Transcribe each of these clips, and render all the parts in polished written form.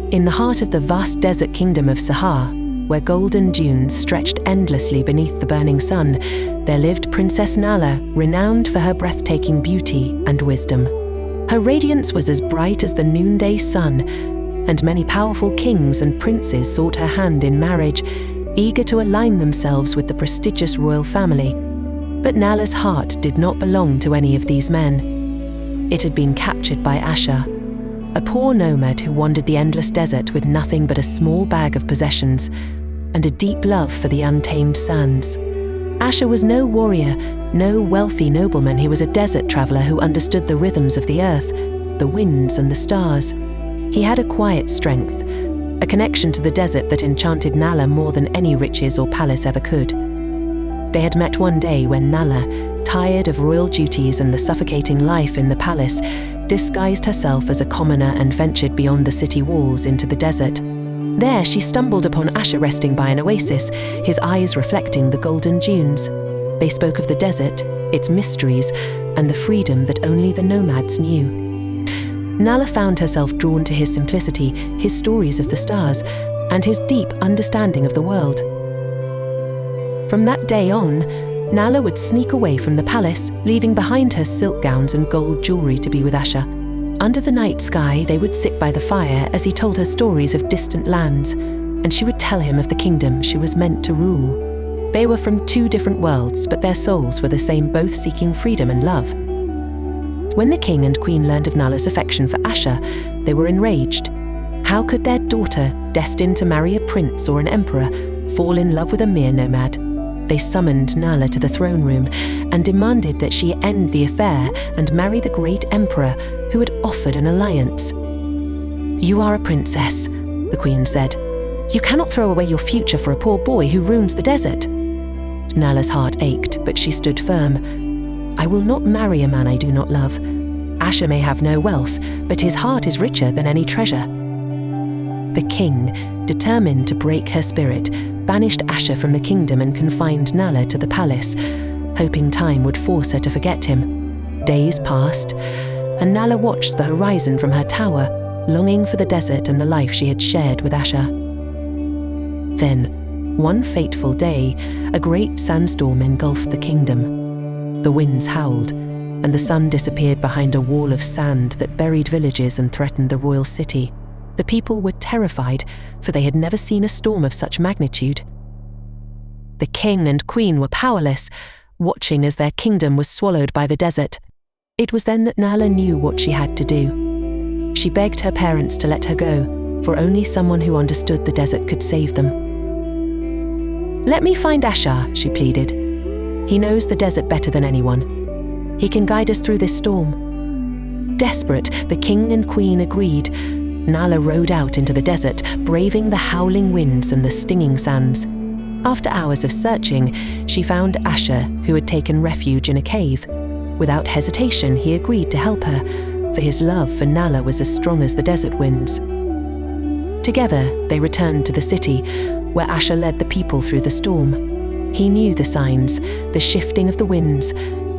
In the heart of the vast desert kingdom of Sahar, where golden dunes stretched endlessly beneath the burning sun, there lived Princess Nala, renowned for her breathtaking beauty and wisdom. Her radiance was as bright as the noonday sun, and many powerful kings and princes sought her hand in marriage, eager to align themselves with the prestigious royal family. But Nala's heart did not belong to any of these men. It had been captured by Ashar, a poor nomad who wandered the endless desert with nothing but a small bag of possessions and a deep love for the untamed sands. Ashar was no warrior, no wealthy nobleman. He was a desert traveler who understood the rhythms of the earth, the winds and the stars. He had a quiet strength, a connection to the desert that enchanted Nala more than any riches or palace ever could. They had met one day when Nala, tired of royal duties and the suffocating life in the palace, disguised herself as a commoner and ventured beyond the city walls into the desert. There she stumbled upon Ashar resting by an oasis, his eyes reflecting the golden dunes. They spoke of the desert, its mysteries, and the freedom that only the nomads knew. Nala found herself drawn to his simplicity, his stories of the stars, and his deep understanding of the world. From that day on, Nala would sneak away from the palace, leaving behind her silk gowns and gold jewelry to be with Ashar. Under the night sky, they would sit by the fire as he told her stories of distant lands, and she would tell him of the kingdom she was meant to rule. They were from two different worlds, but their souls were the same, both seeking freedom and love. When the king and queen learned of Nala's affection for Ashar, they were enraged. How could their daughter, destined to marry a prince or an emperor, fall in love with a mere nomad? They summoned Nala to the throne room and demanded that she end the affair and marry the great emperor who had offered an alliance. "You are a princess," the queen said. "You cannot throw away your future for a poor boy who ruins the desert." Nala's heart ached, but she stood firm. "I will not marry a man I do not love. Ashar may have no wealth, but his heart is richer than any treasure." The king, determined to break her spirit, banished Ashar from the kingdom and confined Nala to the palace, hoping time would force her to forget him. Days passed, and Nala watched the horizon from her tower, longing for the desert and the life she had shared with Ashar. Then, one fateful day, a great sandstorm engulfed the kingdom. The winds howled, and the sun disappeared behind a wall of sand that buried villages and threatened the royal city. The people were terrified, for they had never seen a storm of such magnitude. The king and queen were powerless, watching as their kingdom was swallowed by the desert. It was then that Nala knew what she had to do. She begged her parents to let her go, for only someone who understood the desert could save them. "Let me find Ashar," she pleaded. "He knows the desert better than anyone. He can guide us through this storm." Desperate, the king and queen agreed. Nala rode out into the desert, braving the howling winds and the stinging sands. After hours of searching, she found Ashar, who had taken refuge in a cave. Without hesitation, he agreed to help her, for his love for Nala was as strong as the desert winds. Together, they returned to the city, where Ashar led the people through the storm. He knew the signs, the shifting of the winds,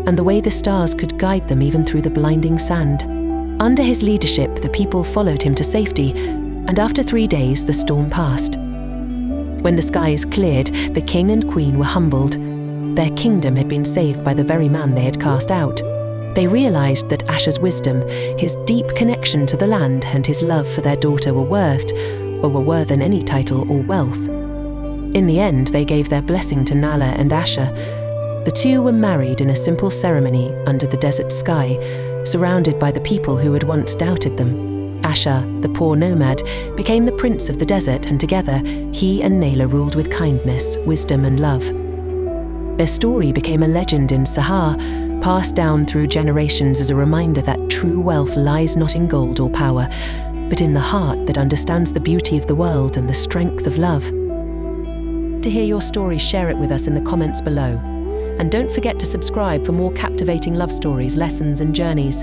and the way the stars could guide them even through the blinding sand. Under his leadership, the people followed him to safety, and after 3 days, the storm passed. When the skies cleared, the king and queen were humbled. Their kingdom had been saved by the very man they had cast out. They realized that Ashar's wisdom, his deep connection to the land, and his love for their daughter were worth than any title or wealth. In the end, they gave their blessing to Nala and Ashar. The two were married in a simple ceremony under the desert sky, surrounded by the people who had once doubted them. Ashar, the poor nomad, became the prince of the desert, and together, he and Nala ruled with kindness, wisdom and love. Their story became a legend in Sahar, passed down through generations as a reminder that true wealth lies not in gold or power, but in the heart that understands the beauty of the world and the strength of love. To hear your story, share it with us in the comments below. And don't forget to subscribe for more captivating love stories, lessons and journeys.